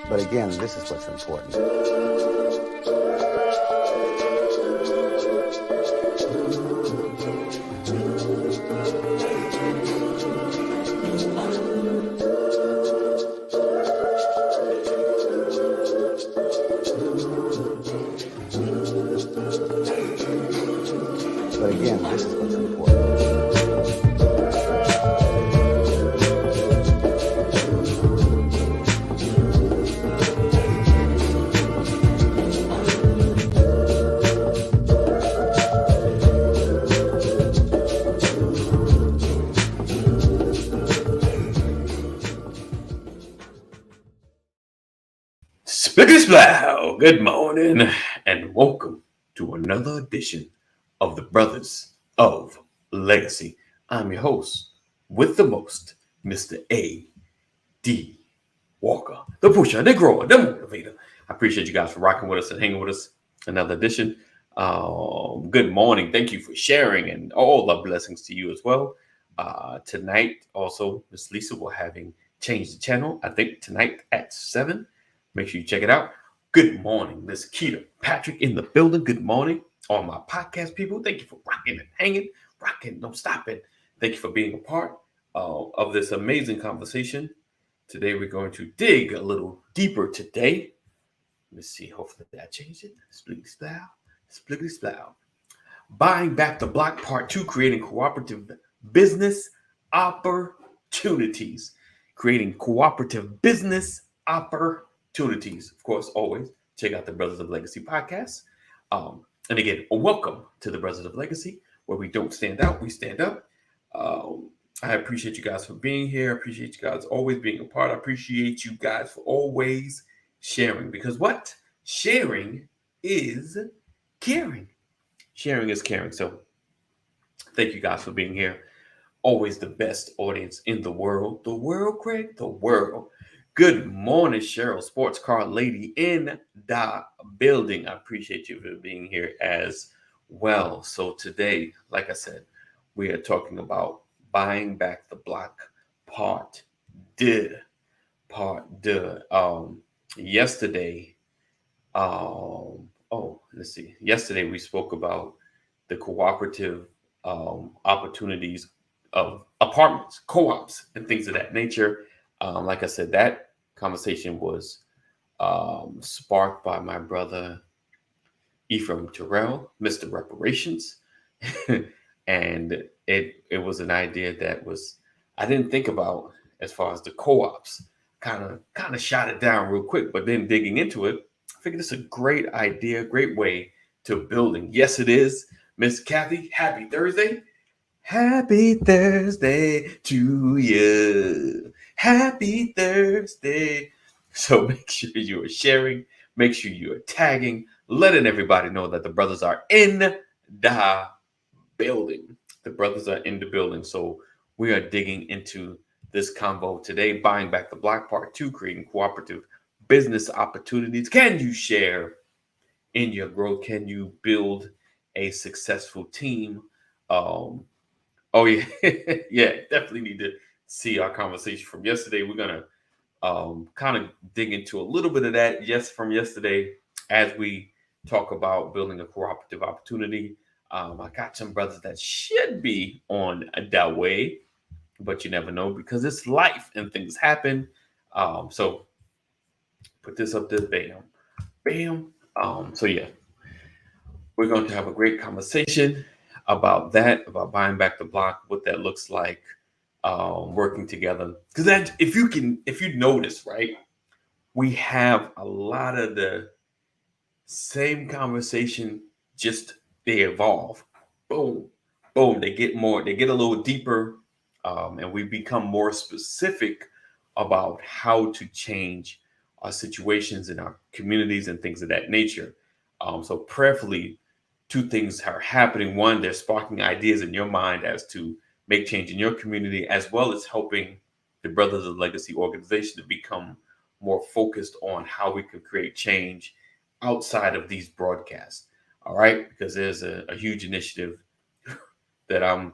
But again, this is what's important. But again, this is what's important. Splickety-splow. Good morning and welcome to another edition of the Brothers of Legacy. I'm your host with the most, Mr. A.D. Walker, the pusher, the grower, the motivator. I appreciate you guys for rocking with us and hanging with us. Another edition. Good morning. Thank you for sharing and all the blessings to you as well. Tonight, also, Miss Lisa will having changed the channel. I think tonight at 7. Make sure you check it out. Good morning, Miss Keita Patrick in the building. Good morning, all my podcast people. Thank you for rocking and hanging, rocking, don't stop it. Thank you for being a part of this amazing conversation. Today, we're going to dig a little deeper today. Let's see, hopefully I changed it. Splickety-splow, splickety-splow. Buying back the block, part 2, creating cooperative business opportunities. Creating cooperative business opportunities. Of course, always check out the Brothers of Legacy podcast. And again, welcome to the Brothers of Legacy, where we don't stand out, we stand up. I appreciate you guys for being here. I appreciate you guys always being a part. I appreciate you guys for always sharing, because what? Sharing is caring. Sharing is caring. So thank you guys for being here. Always the best audience in the world. The world, Craig? The world. Good morning, Cheryl, sports car lady in the building. I appreciate you for being here as well. So today, like I said, we are talking about buying back the block, part 2. Yesterday, Yesterday we spoke about the cooperative opportunities of apartments, co-ops, and things of that nature. Like I said, that conversation was sparked by my brother Ephraim Terrell, Mr. Reparations. And it was an idea that I didn't think about as far as the co-ops. Kind of shot it down real quick, but then digging into it, I figured it's a great idea, great way to building. Yes, it is. Miss Kathy, happy Thursday. Happy Thursday to you. Happy Thursday. So make sure you are sharing. Make sure you are tagging, letting everybody know that the brothers are in the building. The brothers are in the building. So we are digging into this convo today, buying back the block, part 2, creating cooperative business opportunities. Can you share in your growth? Can you build a successful team? Oh yeah, yeah, definitely need to see our conversation from yesterday. We're gonna kind of dig into a little bit of that, from yesterday, as we talk about building a cooperative opportunity. I got some brothers that should be on that way, but you never know because it's life and things happen. So put this up there, bam, bam. So yeah, we're going to have a great conversation about that, about buying back the block, what that looks like, working together. Because that, if you notice, right, we have a lot of the same conversation, just they evolve. Boom, boom. They get a little deeper, and we become more specific about how to change our situations in our communities and things of that nature. So prayerfully, 2 things are happening. One, they're sparking ideas in your mind as to make change in your community, as well as helping the Brothers of Legacy organization to become more focused on how we can create change outside of these broadcasts. All right, because there's a huge initiative that I'm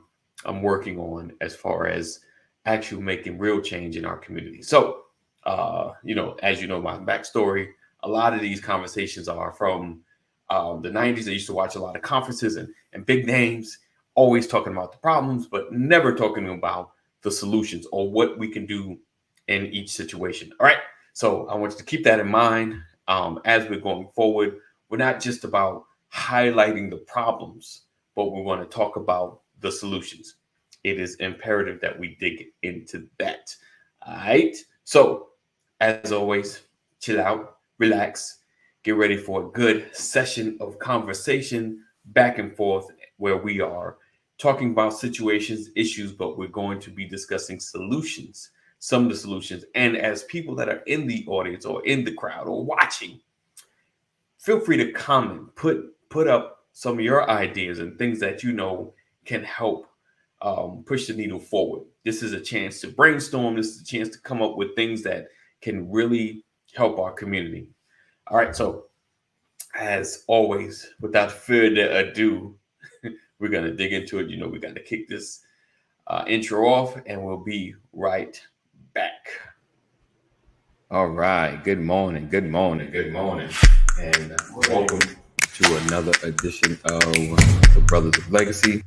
working on as far as actually making real change in our community. So, as you know, my backstory, a lot of these conversations are from the 90s. I used to watch a lot of conferences and big names always talking about the problems, but never talking about the solutions or what we can do in each situation. All right. So I want you to keep that in mind as we're going forward. We're not just about highlighting the problems, but we want to talk about the solutions. It is imperative that we dig into that. All right. So, as always, chill out, relax, get ready for a good session of conversation back and forth where we are talking about situations, issues, but we're going to be discussing solutions, some of the solutions. And as people that are in the audience or in the crowd or watching, feel free to comment, put up some of your ideas and things that you know can help push the needle forward. This is a chance to brainstorm. This is a chance to come up with things that can really help our community. All right. So, as always, without further ado, we're going to dig into it. We got to kick this intro off, and we'll be right back. All right. Good morning. Good morning. Good morning. And welcome to another edition of the Brothers of Legacy.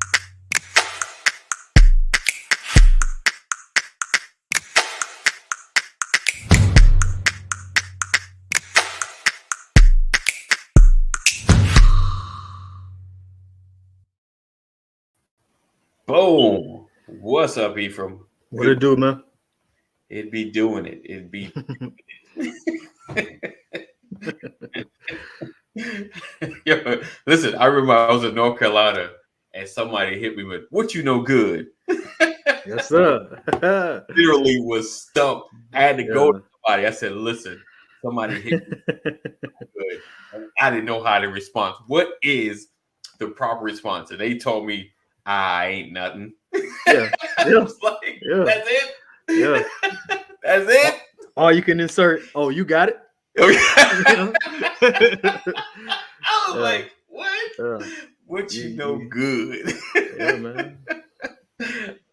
Boom. What's up, Ephraim? What it do, man? It'd be doing it. It'd be. Yo, listen, I remember I was in North Carolina and somebody hit me with, "What you know good?" Yes, sir. Literally was stumped. I had to Yeah. go to somebody. I said, "Listen, somebody hit me good." And I didn't know how to respond. What is the proper response? And they told me, "I ain't nothing." Yeah. I Yeah. was like, Yeah. "That's it." Yeah. That's it. Or you can insert, "Oh, you got it." I was Yeah. like, "What? Yeah. What you know good?" Yeah, man.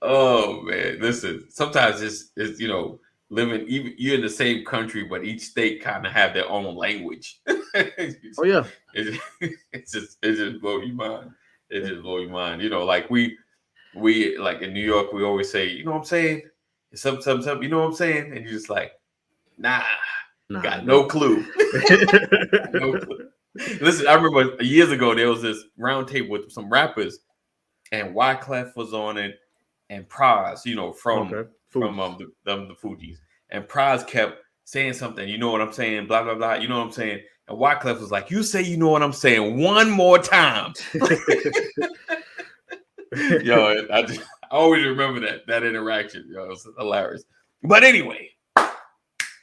Oh man, listen. Sometimes it's living. Even you're in the same country, but each state kind of have their own language. Oh yeah. It just blow your mind. It just blow your mind. Like we like in New York, we always say, "You know what I'm saying?" Some, you know what I'm saying, and you're just like, "Nah, got no clue." No clue. Listen, I remember years ago there was this round table with some rappers, and Wyclef was on it, and Praz, from Okay. the Fugees, and Praz kept saying something. You know what I'm saying? Blah blah blah. You know what I'm saying? And Wyclef was like, "You say you know what I'm saying one more time." Yo, I always remember that interaction. Yo, it was hilarious. But anyway,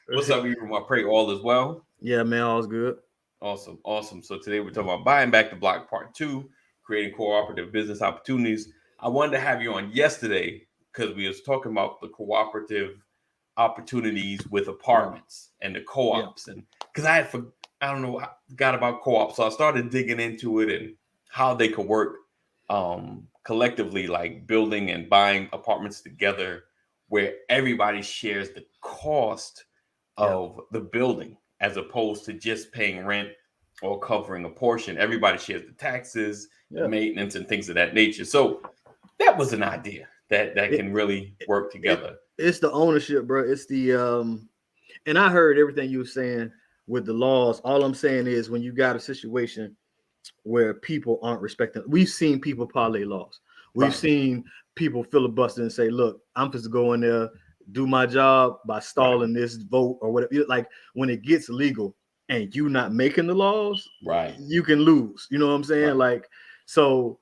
what's up, Ephraim? I pray all is well. Yeah, man, all's good. Awesome. So today we're talking about buying back the block part 2, creating cooperative business opportunities. I wanted to have you on yesterday because we was talking about the cooperative opportunities with apartments and the co-ops, and because I don't know, forgot about co-ops, so I started digging into it and how they could work collectively, like building and buying apartments together, where everybody shares the cost of the building, as opposed to just paying rent or covering a portion. Everybody shares the taxes, the maintenance, and things of that nature. So that was an idea that can really work together. It's the ownership, bro. It's the and I heard everything you were saying with the laws. All I'm saying is when you got a situation where people aren't respecting, we've seen people parlay laws. We've seen people filibuster and say, "Look, I'm supposed to go in there, do my job by stalling this vote or whatever." Like when it gets legal and you not making the laws, you can lose. You know what I'm saying? Like so.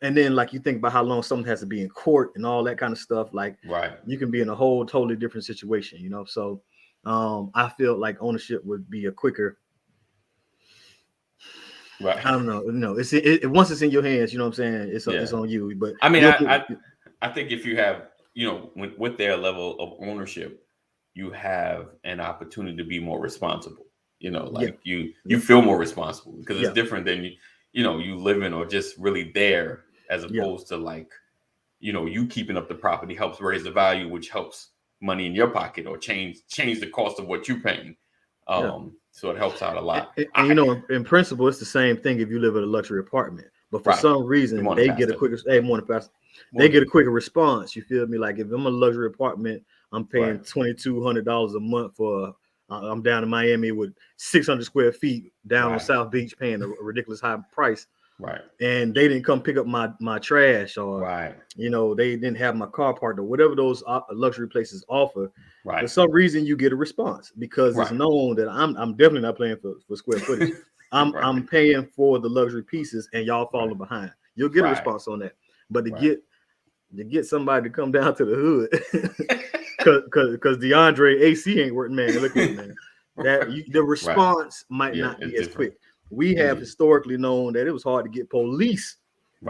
And then like you think about how long someone has to be in court and all that kind of stuff. Like you can be in a whole totally different situation. So I feel like ownership would be a quicker. I don't know. It's once it's in your hands, you know what I'm saying? It's on you. But I mean, I think if you have, with their level of ownership, you have an opportunity to be more responsible. You know, like you feel more responsible because it's Yeah. different than you living or just really there, as opposed to like, you keeping up the property helps raise the value, which helps money in your pocket or change the cost of what you're paying. So it helps out a lot. And you know, in principle, it's the same thing if you live in a luxury apartment. But for Right. some Good reason, morning, they get a Pastor. quicker. Hey, morning, Pastor. They Morning. get a quicker response. You feel me? Like if I'm a luxury apartment, I'm paying Right. $2,200 a month for. I'm down in Miami with 600 square feet down on Right. South Beach, paying a ridiculous high price. Right. And they didn't come pick up my trash, or Right. they didn't have my car parked, or whatever those luxury places offer. For Right. some reason, you get a response because it's Right. known that I'm definitely not paying for square footage. I'm paying for the luxury pieces, and y'all falling behind. You'll get a response on that. But to get somebody to come down to the hood, because DeAndre AC ain't working, man. Look at it, man. The response might not be as quick. We have historically known that it was hard to get police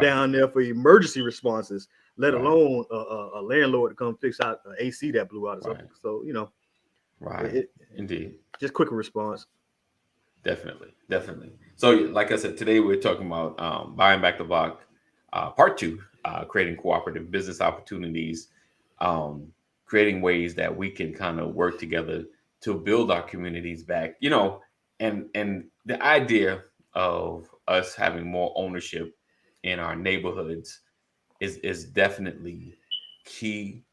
down there for emergency responses, let alone a landlord to come fix out an AC that blew out or something. So Indeed, just quicker response. Definitely. So, like I said, today we're talking about buying back the block, part 2, creating cooperative business opportunities, creating ways that we can kind of work together to build our communities back. And the idea of us having more ownership in our neighborhoods is definitely key.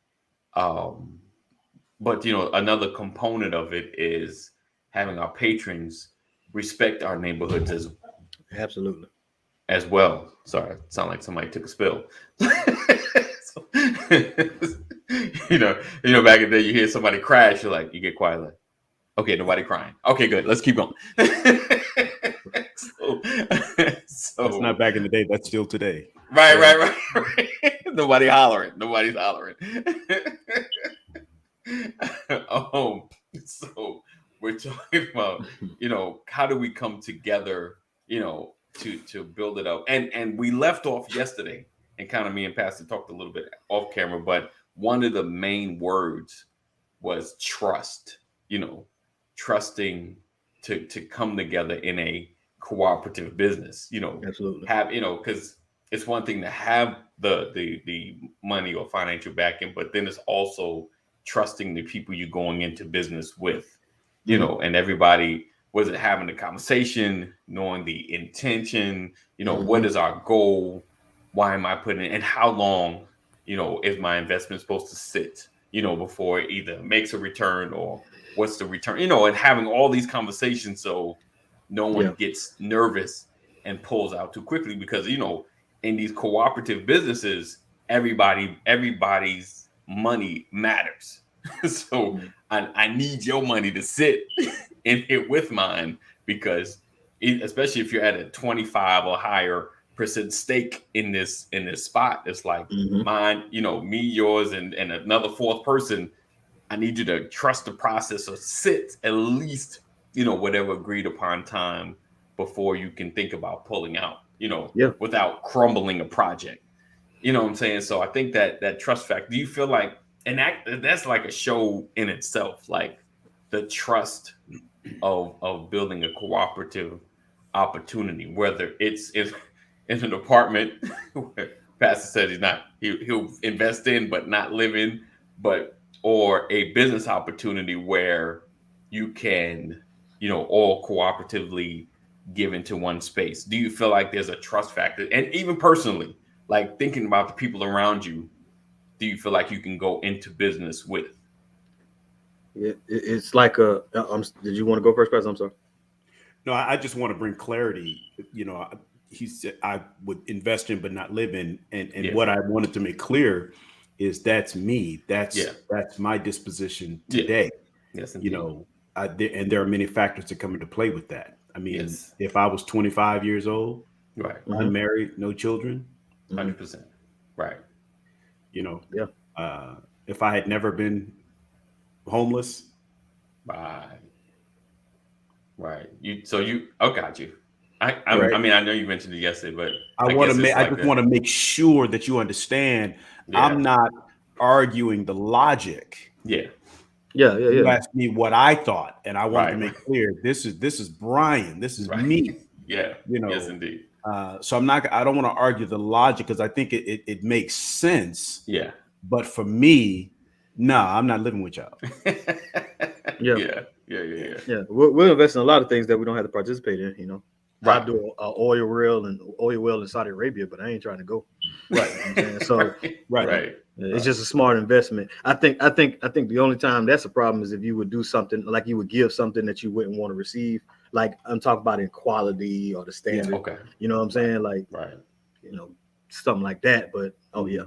But another component of it is having our patrons respect our neighborhoods as well. Sorry, it sounded like somebody took a spill. Back in the day, you hear somebody crash, you get quiet, like, okay, nobody crying. Okay, good. Let's keep going. So that's not back in the day. That's still today. Right. Nobody's hollering. So we're talking about, how do we come together, to build it up. And we left off yesterday, and kind of me and Pastor talked a little bit off camera, but one of the main words was trust, trusting to come together in a cooperative business, Absolutely. because it's one thing to have the money or financial backing, but then it's also trusting the people you're going into business with, and everybody wasn't having a conversation, knowing the intention, what is our goal? Why am I putting it? And how long, is my investment supposed to sit, before it either makes a return or what's the return, and having all these conversations so no one gets nervous and pulls out too quickly, because, in these cooperative businesses, everybody's money matters. So I need your money to sit in here with mine, because especially if you're at a 25 or higher % stake in this spot, it's like mine, me, yours, and another fourth person. I need you to trust the process or sit at least, whatever agreed upon time before you can think about pulling out, without crumbling a project. You know what I'm saying? So I think that trust factor, do you feel like, and that's like a show in itself, like the trust of building a cooperative opportunity, whether it's in an apartment where Pastor said he'll invest in but not live in, or a business opportunity where you can, all cooperatively give into one space. Do you feel like there's a trust factor? And even personally, like thinking about the people around you, do you feel like you can go into business with? It's like did you want to go first, Pastor? I'm sorry. No, I just want to bring clarity. He said I would invest in but not live in, and what I wanted to make clear is that's me. That's my disposition today. Yes, indeed. And there are many factors that come into play with that. I mean, if I was 25 years old, unmarried, no children, 100%, right? If I had never been homeless, right. Got you. I mean, I know you mentioned it yesterday, but I just want to make sure that you understand. I'm not arguing the logic Yeah, yeah, You yeah. asked me what I thought, and I wanted to Right. make clear this is Brian. This is Right. me. Yeah. You know. Yes, indeed. So I don't want to argue the logic because I think it makes sense. Yeah. But for me, nah, I'm not living with y'all. Yeah. Yeah. Yeah. Yeah. Yeah. Yeah, we're investing in a lot of things that we don't have to participate in. You know, I Right. do a oil well in Saudi Arabia, but I ain't trying to go. Right. You know what I'm saying? So Right. Right. it's just a smart investment. I think the only time that's a problem is if you would do something like you would give something that you wouldn't want to receive. Like I'm talking about in quality or the standard. Okay. You know what I'm saying? Like, Right. you know, something like that. But yeah,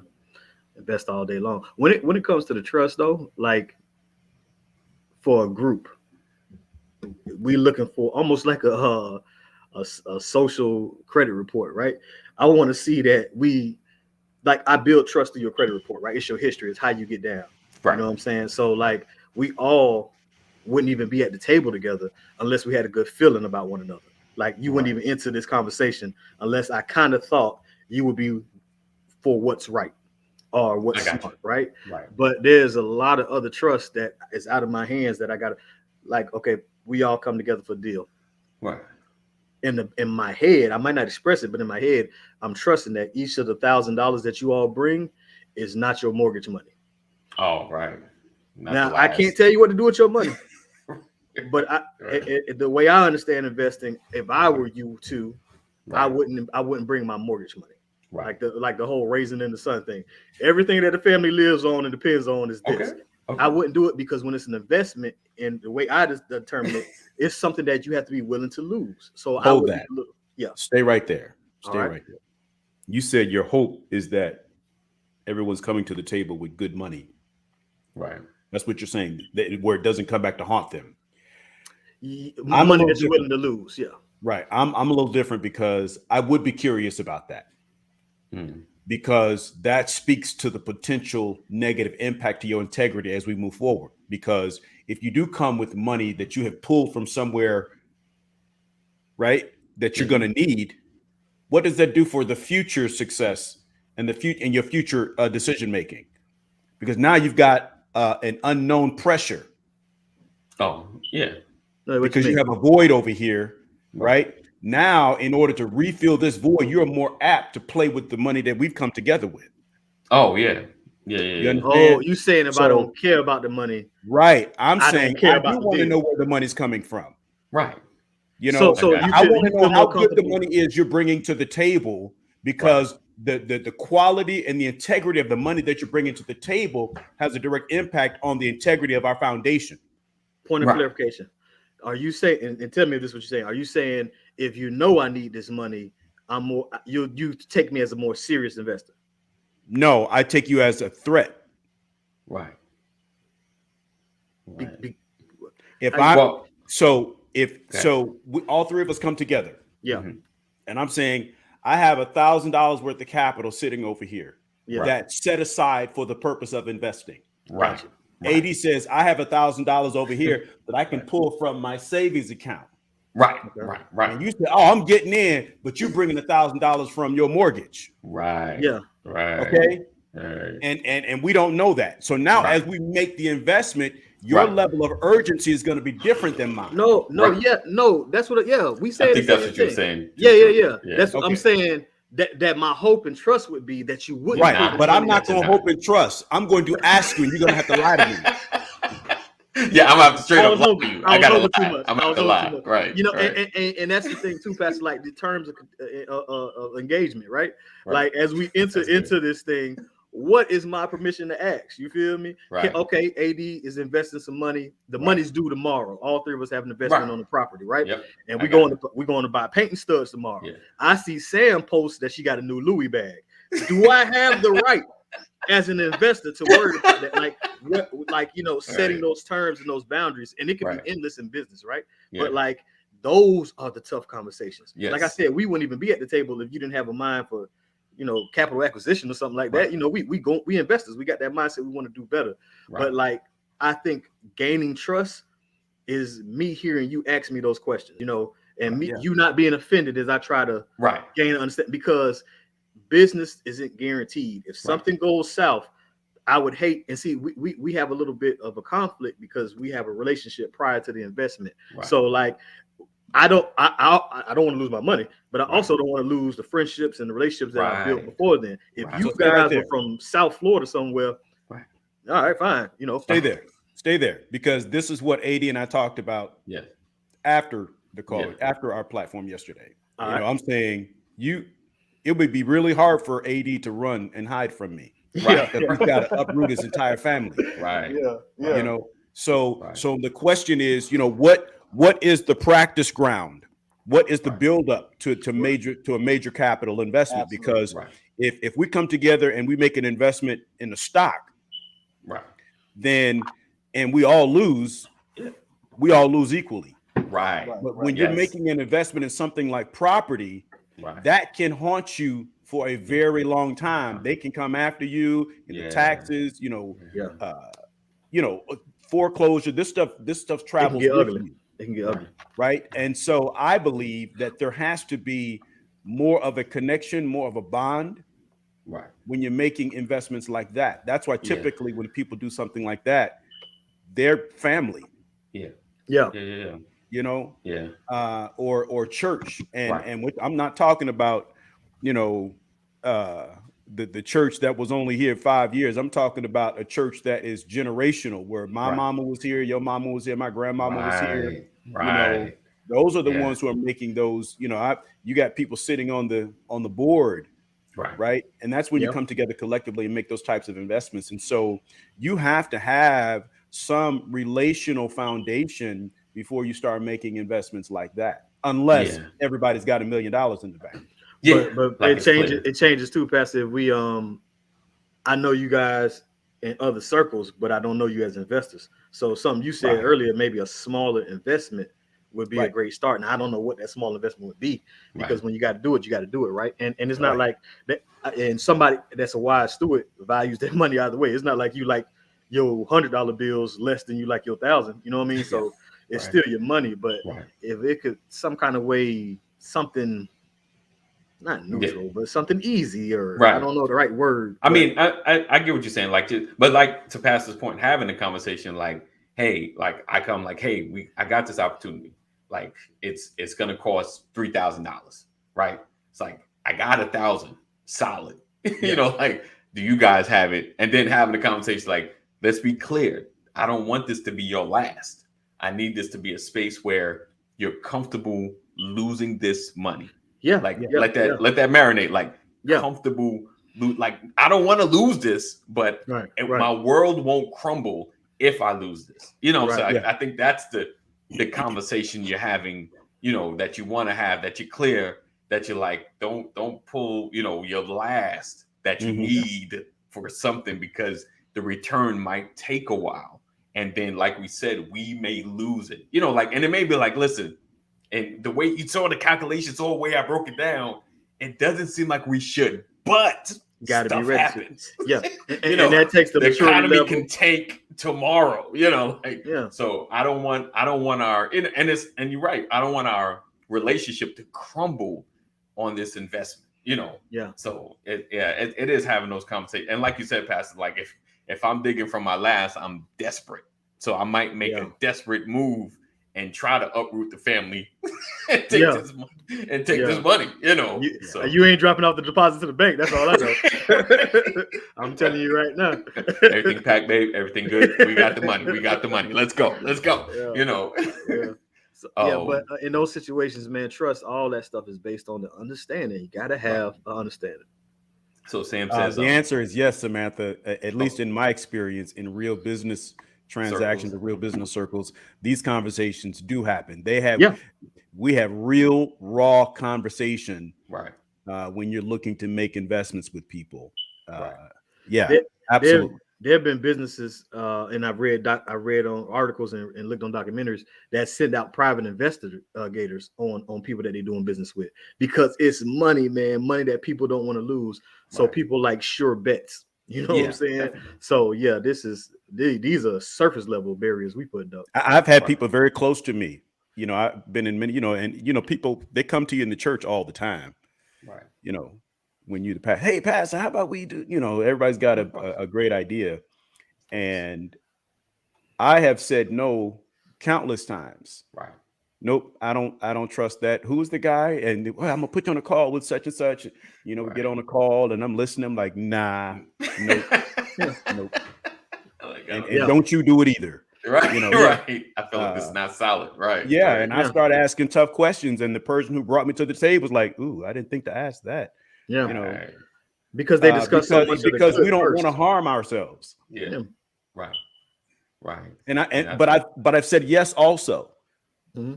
invest all day long. When it comes to the trust though, like for a group, we looking for almost like a social credit report, right? I want to see that I build trust through your credit report, right? It's your history, it's how you get down. Right. You know what I'm saying? So like we all wouldn't even be at the table together unless we had a good feeling about one another. Like you wouldn't even enter this conversation unless I kind of thought you would be for what's right or what's smart, right? Right. But there's a lot of other trust that is out of my hands that I gotta like, okay, we all come together for a deal. Right. In my head, I might not express it, but in my head, I'm trusting that each of the $1,000 that you all bring is not your mortgage money. Oh, right. Not now, I can't tell you what to do with your money, but the way I understand investing, if I were you too, I wouldn't bring my mortgage money. Right. Like the whole raisin in the sun thing. Everything that the family lives on and depends on is this. Okay. I wouldn't do it because when it's an investment, and the way I determine it, it's something that you have to be willing to lose. So hold that. Yeah. Stay right there. Stay right there. You said your hope is that everyone's coming to the table with good money. Right. That's what you're saying, where it doesn't come back to haunt them. Money that you're willing to lose. Yeah. Right. I'm a little different because I would be curious about that. Because that speaks to the potential negative impact to your integrity as we move forward. Because if you do come with money that you have pulled from somewhere, right, that you're going to need, what does that do for the future success and your future decision making? Because now you've got an unknown pressure. Oh, yeah. Because you have a void over here, right? Now, in order to refill this void, you're more apt to play with the money that we've come together with. Oh, yeah. Yeah. Oh, you saying if I don't care about the money. Right. I'm saying I do want to know where the money's coming from. Right. You know, so I want to know how good the money is you're bringing to the table, because the quality and the integrity of the money that you're bringing to the table has a direct impact on the integrity of our foundation. Point of clarification. Are you saying, and tell me if this is what you're saying, are you saying if you know I need this money, you take me as a more serious investor? No, I take you as a threat. Right. All three of us come together. Yeah. And I'm saying I have $1,000 worth of capital sitting over here that's set aside for the purpose of investing. Right. AD says I have $1,000 over here that I can pull from my savings account. Right. And you say, "Oh, I'm getting in," but you're bringing $1,000 from your mortgage. Right. Yeah. Right. Okay. Right. And we don't know that. So now, as we make the investment, your level of urgency is going to be different than mine. No. That's what. We say. I think that's what you're saying. Yeah. That's what I'm saying. That my hope and trust would be that you wouldn't. Right, but I'm not going to hope and trust. I'm going to ask you, and you're going to have to lie to me. Yeah, I'm going to have to straight up lie to you. I got to lie. Too much. I'm going to have to lie. Right. You know, and that's the thing too, Pastor, like the terms of engagement, right? Like as we enter into this thing, what is my permission to ask? You feel me? Right. Okay, AD is investing some money. The money's due tomorrow. All three of us have an investment on the property, right? Yep. And we're going to buy painting studs tomorrow. Yeah. I see Sam post that she got a new Louis bag. Do I have the right as an investor to worry about that? Setting those terms and those boundaries, and it can be endless in business, right? Yeah. But those are the tough conversations. Yes. Like I said, we wouldn't even be at the table if you didn't have a mind for capital acquisition or something like that. We investors, we got that mindset. We want to do better. But I think gaining trust is me hearing you ask me those questions, and you not being offended as I try to gain an understanding, because business isn't guaranteed. If something goes south, I would hate, and see, we have a little bit of a conflict because we have a relationship prior to the investment. Right. So like, I don't want to lose my money, but I also don't want to lose the friendships and the relationships that I built before then. If you guys are from South Florida somewhere, all right, fine, stay there, because this is what AD and I talked about after the call, after our platform yesterday. I'm saying it would be really hard for AD to run and hide from me. Right. Because he's got to uproot his entire family. Right. Yeah. So the question is, what is the practice ground? What is the buildup to a major capital investment? Absolutely. Because if we come together and we make an investment in a stock, then and we all lose equally. Right. But when you're making an investment in something like property, that can haunt you for a very long time. They can come after you in the taxes, foreclosure. This stuff travels with you. It can get ugly. Right. And so I believe that there has to be more of a connection, more of a bond. Right. When you're making investments like that. That's why typically when people do something like that, they're family. Or church. And I'm not talking about, the church that was only here 5 years. I'm talking about a church that is generational, where my mama was here, your mama was here, my grandmama was here. Right. Those are the ones who are making those. You got people sitting on the board, right? And that's when you come together collectively and make those types of investments. And so you have to have some relational foundation before you start making investments like that, unless everybody's got $1 million in the bank. But it changes too, Pastor. We I know you guys in other circles, but I don't know you as investors. So something you said earlier, maybe a smaller investment would be a great start. And I don't know what that small investment would be, because when you got to do it, right? And it's not like that. And somebody that's a wise steward values their money either way. It's not like you like your $100 bills less than you like your 1,000. You know what I mean? So it's still your money, but if it could some kind of way, something not neutral, but something easy, or I don't know the right word. I mean, I get what you're saying, but to pass this point, having a conversation like, hey, like I come like, hey, I got this opportunity. Like it's gonna cost $3,000, right? It's like I got 1,000 solid. Like, do you guys have it? And then having a conversation like, let's be clear. I don't want this to be your last. I need this to be a space where you're comfortable losing this money. Let that marinate. Like comfortable. Like I don't want to lose this, but my world won't crumble if I lose this. I think that's the conversation you're having. That you want to have. That you're clear. That you're like, don't pull. Your last that you need for something, because the return might take a while, and then like we said, we may lose it. And it may be like, listen. And the way you saw the calculations, the way I broke it down, it doesn't seem like we should, but got to be ready. Happens. And that takes the economy level. Can take tomorrow. So I don't want our and you're right. I don't want our relationship to crumble on this investment. So it is having those conversations, and like you said, Pastor, like if I'm digging from my last, I'm desperate, so I might make a desperate move and try to uproot the family and take this money, So you ain't dropping off the deposit to the bank. That's all I know. I'm telling you right now. Everything packed, babe. Everything good. We got the money. Let's go. But in those situations, man, trust, all that stuff is based on the understanding. You got to have an understanding. So Sam says the answer is yes, Samantha. At least in my experience, in real business transactions, real business circles, these conversations do happen. We have real raw conversation when you're looking to make investments with people. Absolutely. There have been businesses, and I've read on articles and looked on documentaries that send out private investigators on people that they're doing business with, because it's money, man, money that people don't want to lose. So people like sure bets. You know what I'm saying? Definitely. So these are surface level barriers we put up. I've had people very close to me. I've been in many, and people, they come to you in the church all the time. Right. when you the pastor, hey pastor, how about we do, everybody's got a great idea. And I have said no countless times. Right. Nope, I don't trust that. Who's the guy? And well, I'm gonna put you on a call with such and such. We get on a call and I'm listening. I'm like, nah, nope, nope. And don't you do it either. Right. Right. I feel like it's not solid. Right. Yeah. Right. And I started asking tough questions, and the person who brought me to the table was like, ooh, I didn't think to ask that. Yeah. Because they discuss so much because we don't want to harm ourselves. Yeah. Right. Right. But I've said yes also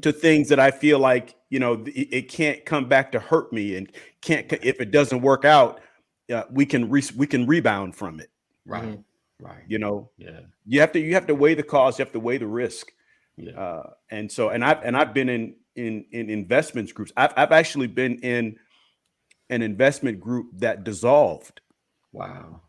to things that I feel like, it can't come back to hurt me, and if it doesn't work out, we can rebound from it. Right. Right. You have to weigh the cost, you have to weigh the risk. Yeah. I've been in investments groups. I've actually been in an investment group that dissolved. Wow.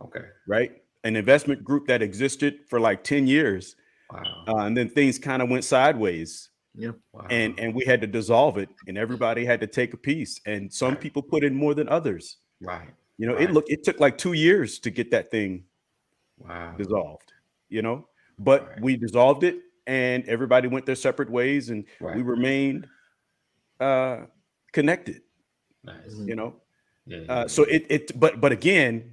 Okay. Right. An investment group that existed for like 10 years. Wow. And then things kind of went sideways. Yeah. Wow. And we had to dissolve it, and everybody had to take a piece, and some people put in more than others. Right. It took like 2 years to get that thing dissolved, but we dissolved it, and everybody went their separate ways, and we remained connected. Nice. So but again,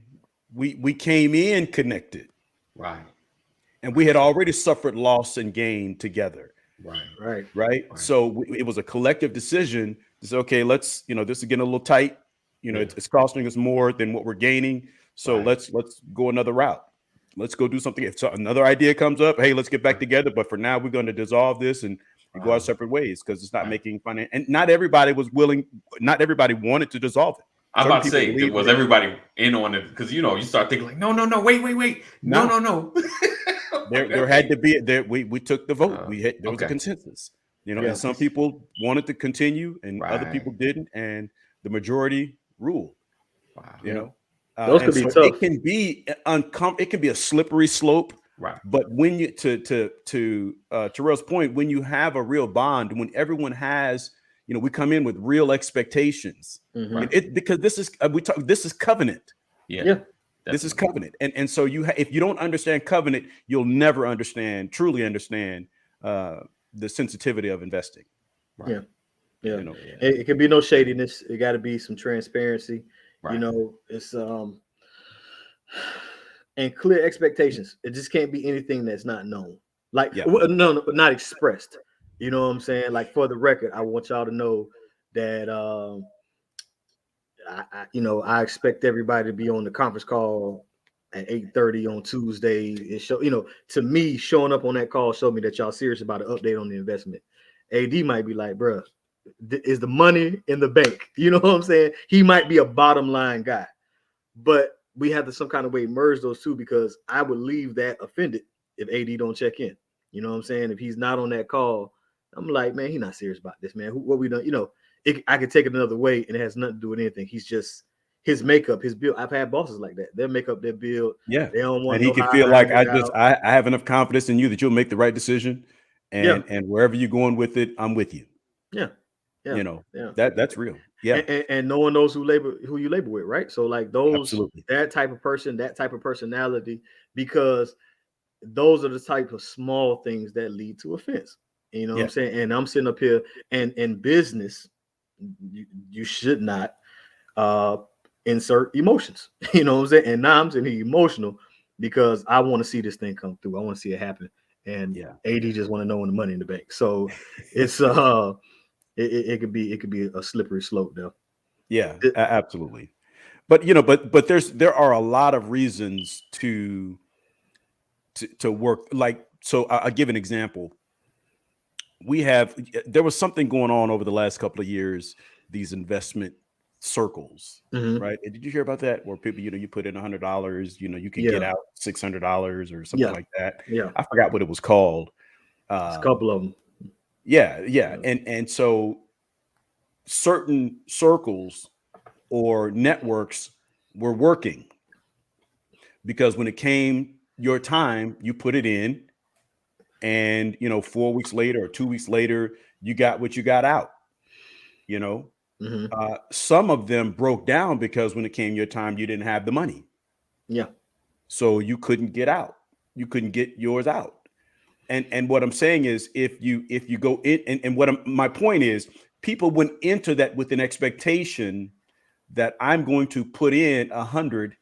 we came in connected, right, and we had already suffered loss and gain together. Right. So it was a collective decision to say, okay, let's, this is getting a little tight. It's costing us more than what we're gaining. So let's go another route. Let's go do something. If another idea comes up, hey, let's get back together. But for now, we're going to dissolve this and go our separate ways, because it's not making finance. And not everybody was willing. Not everybody wanted to dissolve it. I'm about to say, was everybody in on it? Because you start thinking like, no, wait, no. There had to be there. We took the vote. There was a consensus. And some people wanted to continue, and other people didn't, and the majority ruled. Wow. Those could be tough. It can be it can be a slippery slope. Right. But when you to Terrell's point, when you have a real bond, when everyone has, we come in with real expectations, because this is covenant. Yeah. This is covenant, and so if you don't understand covenant, you'll never truly understand the sensitivity of investing. Right. Yeah. It can be no shadiness. It got to be some transparency. Right. It's and clear expectations. It just can't be anything that's not known. Like no, not expressed. You know what I'm saying? Like, for the record, I want y'all to know that I expect everybody to be on the conference call at 8:30 on Tuesday. It show, to me, showing up on that call showed me that y'all serious about an update on the investment. AD might be like, bruh, is the money in the bank? You know what I'm saying? He might be a bottom line guy, but we have to some kind of way merge those two, because I would leave that offended if AD don't check in. You know what I'm saying? If he's not on that call, I'm like, man, he's not serious about this, man. What we done, I could take it another way, and it has nothing to do with anything. He's just his makeup, his build. I've had bosses like that. They'll make up their build. Yeah. They don't want and he can feel like I have enough confidence in you that you'll make the right decision. And wherever you're going with it, I'm with you. Yeah. That's real. Yeah. And no one knows who you label with, right? So like that type of person, that type of personality, because those are the type of small things that lead to offense. You know what I'm saying? And I'm sitting up here, and in business, you should not insert emotions. You know what I'm saying? And now I'm sitting here emotional because I want to see this thing come through. I want to see it happen. And AD just want to know when the money in the bank. So it's it could be a slippery slope though. Yeah, absolutely. But but there are a lot of reasons to work. Like, so I'll give an example. There was something going on over the last couple of years, these investment circles, right? And did you hear about that? Where people, you put in $100, you can get out $600 or something like that. Yeah. I forgot what it was called. It's a couple of them. Yeah. And so certain circles or networks were working, because when it came your time, you put it in, and 4 weeks later or 2 weeks later, you got what you got out. Some of them broke down because when it came your time, you didn't have the money. Yeah. So you couldn't get out. You couldn't get yours out. And what I'm saying is, if you go in, and my point is, people went into that with an expectation that I'm going to put in 100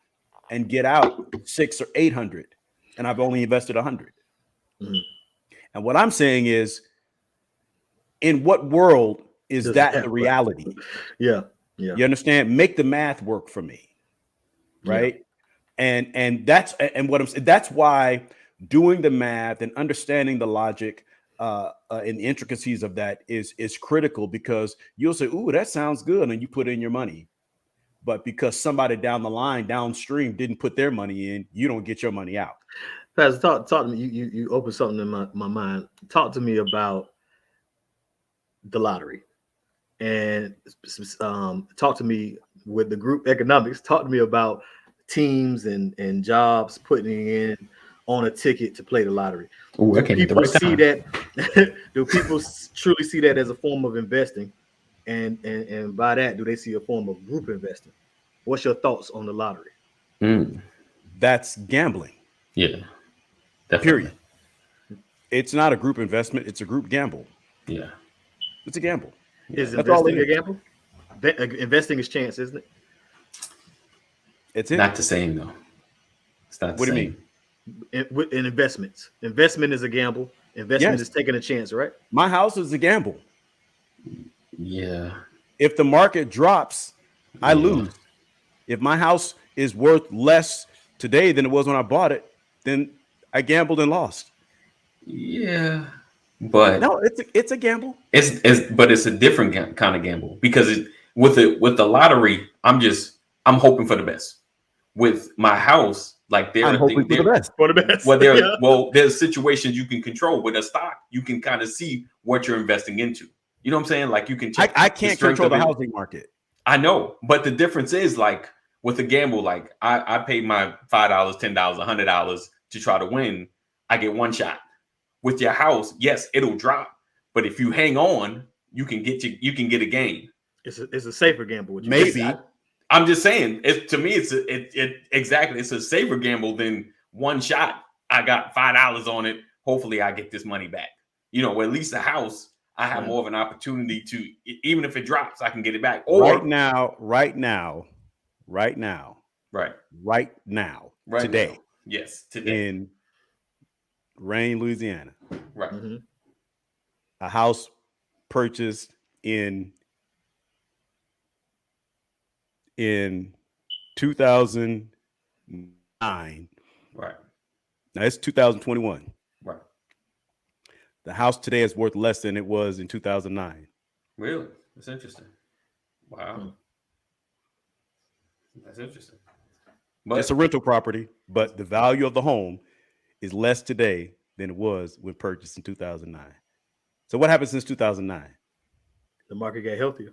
and get out 600 or 800, and I've only invested 100. And what I'm saying is, in what world is that the reality? Yeah. You understand? Make the math work for me, right? And that's what I'm saying. That's why doing the math and understanding the logic and the intricacies of that is critical, because you'll say, "Ooh, that sounds good," and you put in your money, but because somebody down the line, downstream, didn't put their money in, you don't get your money out. Pastor, talk to me. You opened something in my mind. Talk to me about the lottery, and talk to me with the group economics. Talk to me about teams and jobs putting in on a ticket to play the lottery. Ooh, do people see that? Do people truly see that as a form of investing? And by that, do they see a form of group investing? What's your thoughts on the lottery? That's gambling. Yeah. Definitely. Period. It's not a group investment. It's a group gamble. Yeah. It's a gamble. Is investing a gamble? Investing is chance, isn't it? It's it. Not the same though. It's not. What do you mean? In investments, investment is a gamble. Investment is taking a chance, right? My house is a gamble. Yeah. If the market drops, I lose. If my house is worth less today than it was when I bought it, then I gambled and lost. Yeah. But no, it's a gamble. But it's a different kind of gamble, because with the lottery, I'm hoping for the best. With my house, like I'm hoping for the best. For the best. Well, there's situations you can control. With a stock, you can kind of see what you're investing into. You know what I'm saying? Like you can check. I can't control the housing market. I know, but the difference is, like with a gamble, like I paid my $5, $10, $100 to try to win. I get one shot. With your house, yes, it'll drop, but if you hang on, you can get a gain. It's a safer gamble. Maybe. I'm just saying, to me, it's a safer gamble than one shot. I got $5 on it. Hopefully, I get this money back. At least the house, I have more of an opportunity to, even if it drops, I can get it back. Or right now, today. Yes, today. In Rain, Louisiana. Right. A house purchased in 2009. Right. Now it's 2021. Right. The house today is worth less than it was in 2009. Really? That's interesting. Wow. That's interesting. But it's a rental property, but the value of the home is less today than it was when purchased in 2009. So what happened since 2009? The market got healthier.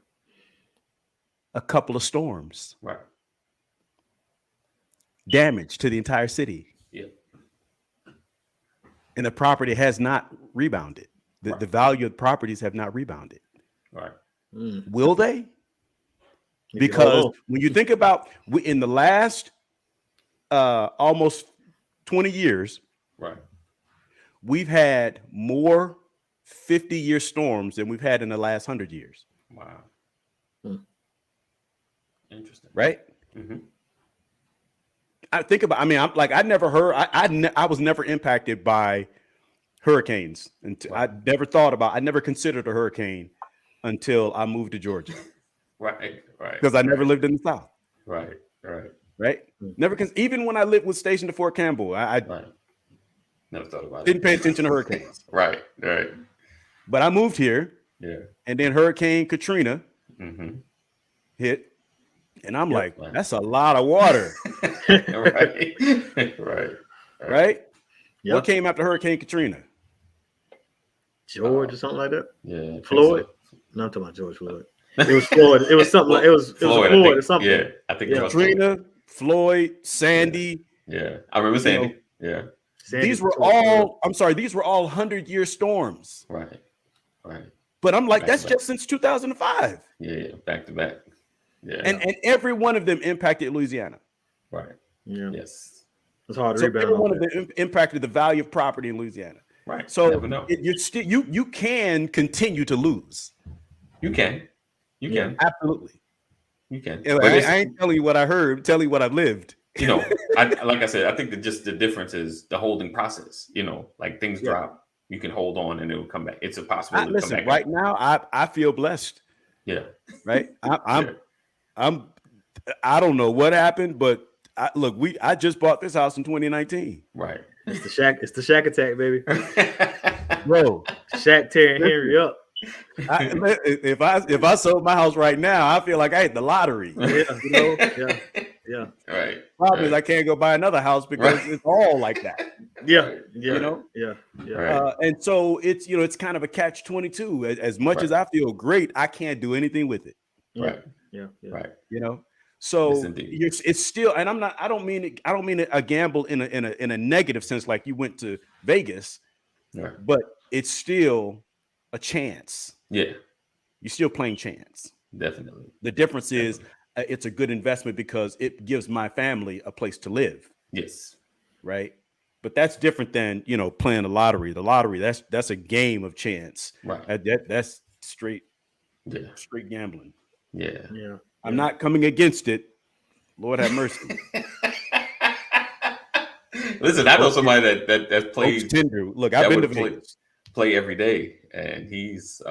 A couple of storms. Right. Damage to the entire city. Yeah. And the property has not rebounded. The value of properties have not rebounded. Right. Will they? Because when you think about in the last almost 20 years, right, we've had more 50-year storms than we've had in the last 100 years. Wow. Interesting. Right? I think about, I never heard, I was never impacted by hurricanes. And I never considered a hurricane until I moved to Georgia. Right. Because I never lived in the South. Right. Never, even when I was stationed at Fort Campbell, I never thought about didn't pay attention to hurricanes. Right. But I moved here. Yeah. And then Hurricane Katrina hit. And I'm like, that's a lot of water. Right. Yep. What came after Hurricane Katrina? George or something like that? Yeah. Floyd? So. No, I'm talking about George Floyd. It was Floyd. It was something like it was Floyd or something. Yeah, I think Katrina, Floyd, Sandy. Yeah. I remember Sandy. Yeah. These were all 100-year storms. Right. But I'm like, Back that's to back. just since 2005. Yeah, back to back. Yeah. And every one of them impacted Louisiana. Right. Yeah. Yes. It's hard to So rebound every off one of that. them impacted the value of property in Louisiana. Right. So Never know. you're still you can continue to lose. You can. You Yeah. can. Absolutely. You can. I But it's, ain't telling you what I heard, I'm telling you what I've lived. you know, like I said, I think that just the difference is the holding process. You know, like things drop, you can hold on and it will come back. It's a possibility to come Listen, back. right now, I feel blessed. Yeah. Right. Yeah. I don't know what happened, but I just bought this house in 2019. Right. It's the Shaq attack, baby. Bro, Shaq tearing Henry up. if I sold my house right now, I feel like I hit the lottery. Yeah, you know? Yeah. Right. Problem is I can't go buy another house because it's all like that. Yeah. You know? Yeah. Right. And so it's kind of a catch-22. As much as I feel great, I can't do anything with it. Right. Yeah. Right. You know? So Yes, indeed. it's still, and I don't mean it a gamble in a negative sense, like you went to Vegas, Right. but it's still a chance. Yeah. You're still playing chance. Definitely. The difference is it's a good investment because it gives my family a place to live. Yes. Right. But that's different than, playing the lottery. The lottery, that's a game of chance. Right. That's straight gambling. Yeah. I'm not coming against it. Lord have mercy. Listen, I know somebody that plays Tinder. Look, I've been to Vegas. Play every day, and he's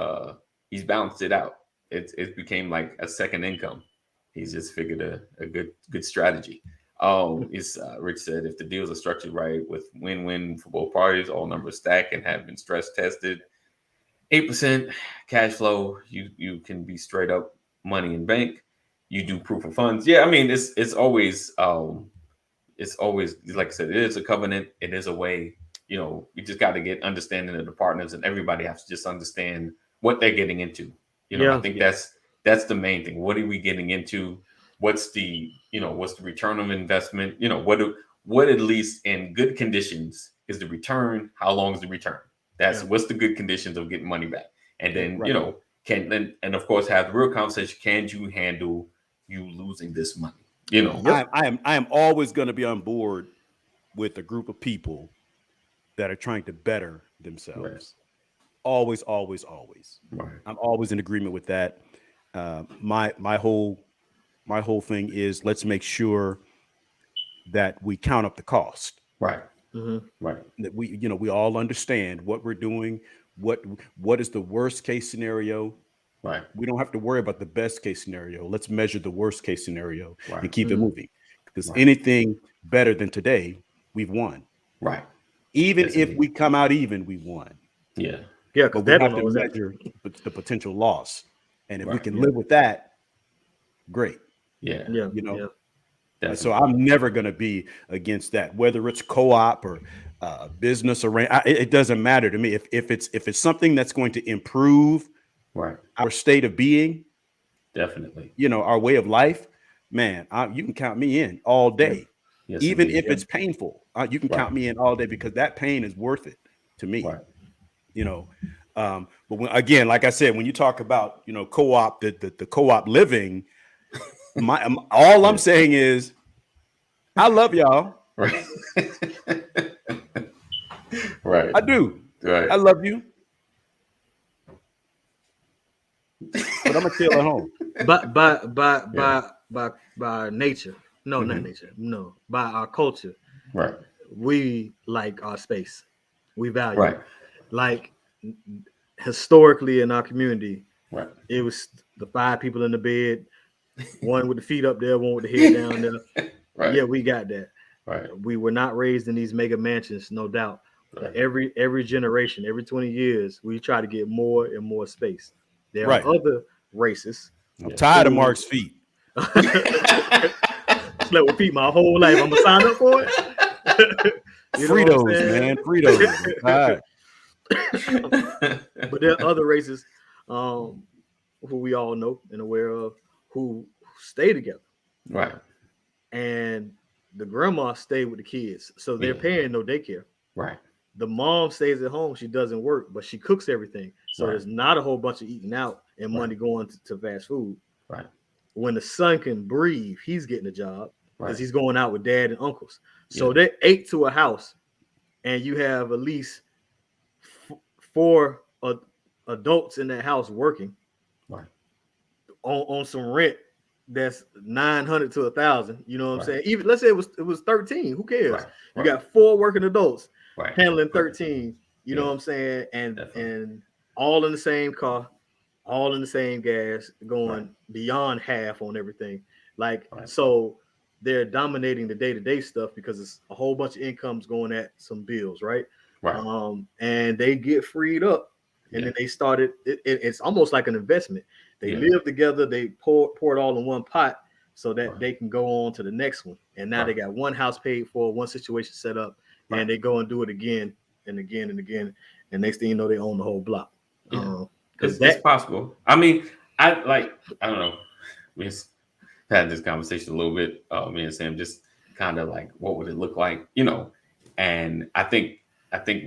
balanced it out. It became like a second income. He's just figured a good strategy. Rich said, if the deals are structured right with win-win for both parties, all numbers stack and have been stress tested, 8% cash flow, you can be straight up money in bank. You do proof of funds. Yeah, I mean, it's always like I said, it is a covenant. It is a way. You just got to get understanding of the partners, and everybody has to just understand what they're getting into. I think that's the main thing. What are we getting into? What's the return on investment? What at least in good conditions is the return? How long is the return? What's the good conditions of getting money back? And then, and of course have the real conversation. Can you handle you losing this money? I am always going to be on board with a group of people that are trying to better themselves. Right. Always. Right. I'm always in agreement with that. My whole thing is let's make sure that we count up the cost. Right. Mm-hmm. Right. That we all understand what we're doing. What is the worst case scenario? Right. We don't have to worry about the best case scenario. Let's measure the worst case scenario and keep it moving. Because anything better than today, we've won. Right. Even if we come out even, we won. Yeah. Yeah. But we have to measure the potential loss. And if we can live with that, great. Yeah. So I'm never going to be against that, whether it's co-op or business arrangement. It doesn't matter to me. If it's something that's going to improve our state of being, definitely, our way of life, man, you can count me in all day. Yes, even indeed. if it's painful, you can count me in all day because that pain is worth it to me. But again, like I said, when you talk about co-op, the co-op living, all I'm saying is I love y'all. Right. Right. I do. Right. I love you. But I'm gonna chill at home. By nature. No, not nature. No. By our culture. Right. We like our space. We value right. it. Like historically in our community, right. It was the 5 people in the bed, one with the feet up there, one with the head down there. Right. Yeah, we got that. Right. We were not raised in these mega mansions, no doubt. Right. Every generation, every 20 years, we try to get more and more space. There are other races. I'm tired of Mark's feet. Slept with feet my whole life. I'm gonna sign up for it. Fritos, man. Fritos. All right. But there are other races who we all know and aware of who stay together. Right. And the grandma stayed with the kids. So they're paying no daycare. Right. The mom stays at home. She doesn't work, but she cooks everything. So Right. there's not a whole bunch of eating out and money Right. going to fast food. Right. When the son can breathe, he's getting a job because Right. he's going out with dad and uncles. So Yeah. they're 8 to a house, and you have at least 4 adults in that house working Right. on some rent that's 900 to 1,000. You know what I'm Right. saying? Even let's say it was 13. Who cares? Right. You Right. got 4 working adults Right. handling 13. You know Yeah. what I'm saying? And Definitely. and all in the same car, all in the same gas, going Right. beyond half on everything. Like Right. so, they're dominating the day-to-day stuff because it's a whole bunch of incomes going at some bills, right? Right. And they get freed up, and Yeah. then they started. It's almost like an investment. They Yeah. live together. They pour it all in one pot so that Right. they can go on to the next one. And now they Right. got one house paid for, one situation set up, Right. and they go and do it again and again and again. And next thing you know, they own the whole block. Yeah. Because It's possible. I mean, I don't know. We've had this conversation a little bit. Me and Sam just kind of like, what would it look like, And I think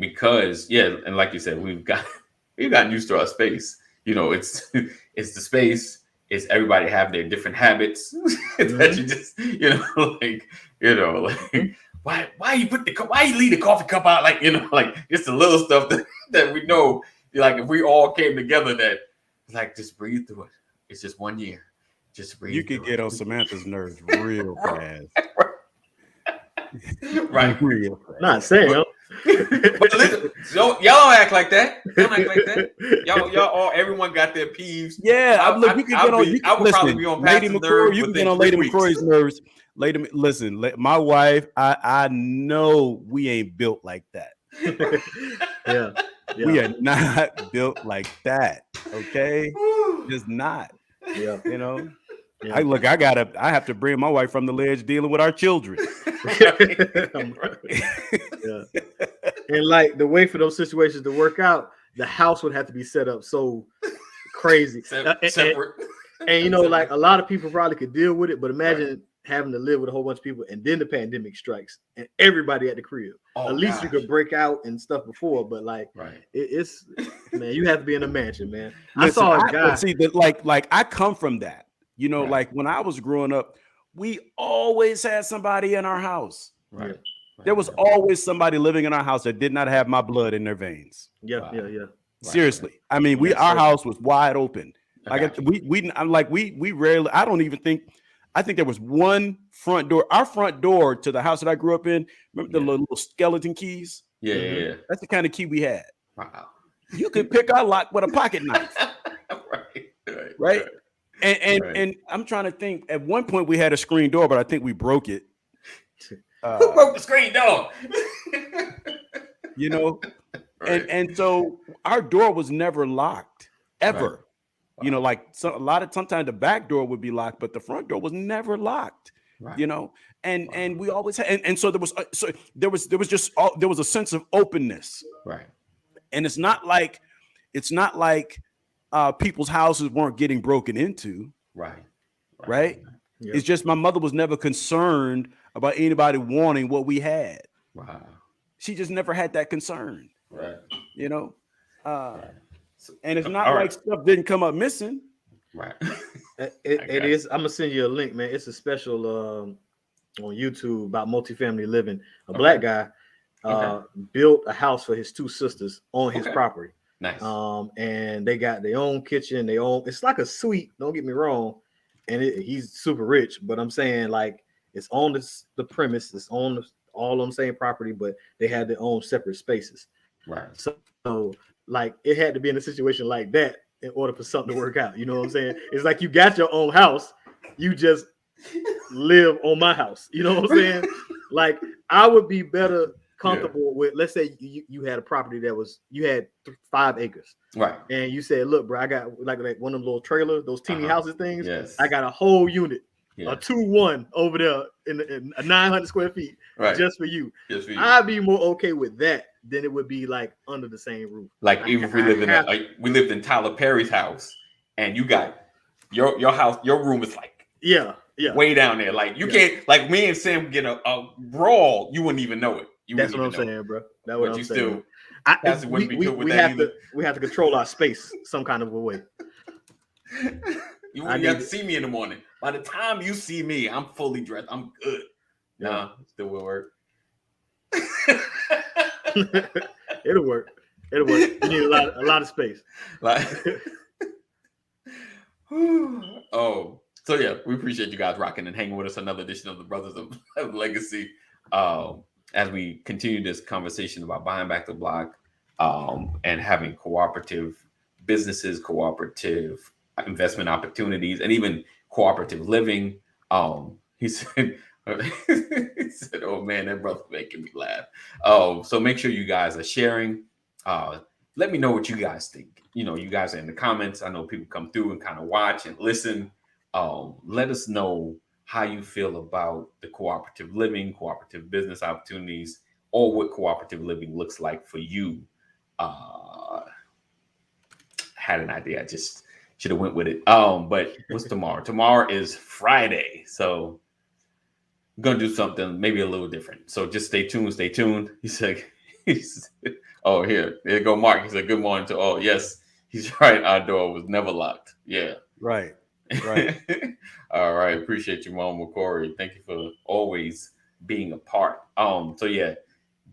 because and like you said, we've gotten used to our space. It's it's the space. It's everybody have their different habits that you just why you leave the coffee cup out, like just the little stuff that we know. Like if we all came together, that like just breathe through it. It's just 1 year. Just breathe. You could get on Samantha's nerves real fast. Right. Real fast. not saying. But listen, y'all don't act like that. Y'all don't act like that. Y'all all everyone got their peeves. Yeah, look, you can get on. I would probably be on Lady Pastor's McCrory. nerves You can within get on 3 Lady weeks. McCrory's nerves. Listen, my wife. I know we ain't built like that. Yeah. We are not built like that. Okay, just not. Yeah. Yeah. I have to bring my wife from the ledge dealing with our children. Yeah. And like the way for those situations to work out, the house would have to be set up so crazy. Separate. And like a lot of people probably could deal with it, but imagine having to live with a whole bunch of people and then the pandemic strikes and everybody at the crib. At least you could break out and stuff before, but like it's man, you have to be in a mansion, man. Listen, I saw a guy. See that like I come from that. Like when I was growing up, we always had somebody in our house. Right. There was always somebody living in our house that did not have my blood in their veins. Yeah. Seriously. I mean, our house was wide open. Like we rarely, I think there was one front door. Our front door to the house that I grew up in, remember the little skeleton keys? Yeah. That's the kind of key we had. Wow. You could pick our lock with a pocket knife. Right. And I'm trying to think. At one point, we had a screen door, but I think we broke it. Who broke the screen door? And so our door was never locked ever. Right. Like sometimes the back door would be locked, but the front door was never locked. Right. And we always had, and so there was a sense of openness. Right. And it's not like people's houses weren't getting broken into. Right. Yep. It's just my mother was never concerned about anybody wanting what we had. Wow. She just never had that concern. Right. And it's not like stuff didn't come up missing. Right. It is. I'm gonna send you a link, man. It's a special on YouTube about multifamily living. A black guy built a house for his 2 sisters on his property. Nice. And they got their own kitchen, it's like a suite, don't get me wrong. And he's super rich, but I'm saying like it's on the premise, it's on all on the same property, but they had their own separate spaces. Right. So like it had to be in a situation like that in order for something to work out. You know what I'm saying? It's like you got your own house, you just live on my house. You know what I'm saying? Like I would be better comfortable with, let's say you had a property that you had 5 acres, right? And you said, look, bro, I got like one of them little trailers, those teeny houses things. Yes. I got a whole unit, a 2-1 over there in 900 square feet, just for you. I'd be more okay with that than it would be like under the same roof. Like even if we lived in Tyler Perry's house, and you got your house, your room is like way down there. Like you can't, like me and Sam get a brawl, you wouldn't even know it. You That's what I'm wouldn't even know. saying, bro. That's what But I'm you saying. still, Pastor wouldn't be good with that have either. we have to control our space some kind of a way. You wouldn't have to see me in the morning. By the time you see me, I'm fully dressed. I'm good. Yeah. Nah, still will work. It'll work. It'll work. You need a lot of space. Like, oh, so yeah, we appreciate you guys rocking and hanging with us. Another edition of the Brothers of Legacy. As we continue this conversation about buying back the block, and having cooperative businesses, cooperative investment opportunities, and even cooperative living. He said, he said, "Oh man, that brother making me laugh." So make sure you guys are sharing. Let me know what you guys think. You know, you guys are in the comments. I know people come through and kind of watch and listen. Let us know how you feel about the cooperative living, cooperative business opportunities, or what cooperative living looks like for you. Had an idea. I just should have went with it. But what's tomorrow? Tomorrow is Friday. So I'm going to do something maybe a little different. So just stay tuned. Stay tuned. He said, oh, there you go, Mark. He said, good morning to all. Yes, he's right. Our door was never locked. Yeah. Right. All right. Appreciate you, Mama Corey. Thank you for always being a part. So yeah,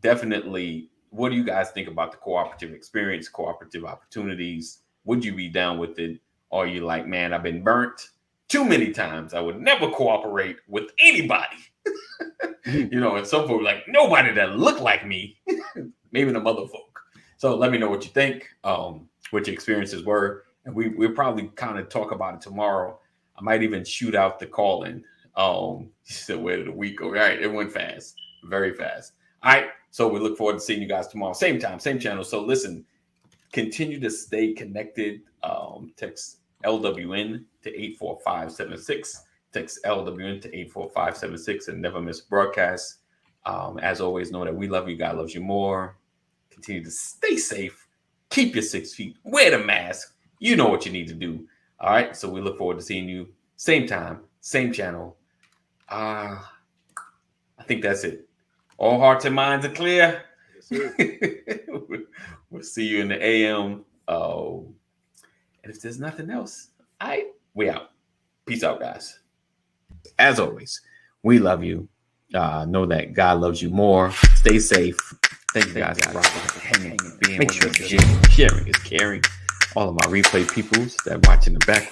definitely. What do you guys think about the cooperative experience, cooperative opportunities? Would you be down with it? Or are you like, man, I've been burnt too many times. I would never cooperate with anybody. You know, and some folk like nobody that look like me, maybe the mother folk. So let me know what you think, what your experiences were. And we'll probably kind of talk about it tomorrow. I might even shoot out the call-in. He said, where did the week go? All right, it went fast, very fast. All right, so we look forward to seeing you guys tomorrow. Same time, same channel. So listen, continue to stay connected. Text LWN to 84576. Text LWN to 84576 and never miss broadcast. As always, know that we love you. God loves you more. Continue to stay safe. Keep your 6 feet. Wear the mask. You know what you need to do. All right. So we look forward to seeing you. Same time, same channel. I think that's it. All hearts and minds are clear. We'll see you in the AM. And if there's nothing else, we out. Peace out, guys. As always, we love you. Know that God loves you more. Stay safe. Thank you guys for rocking, hanging, being. Make sure sharing is caring. All of my replay peoples that watch in the background.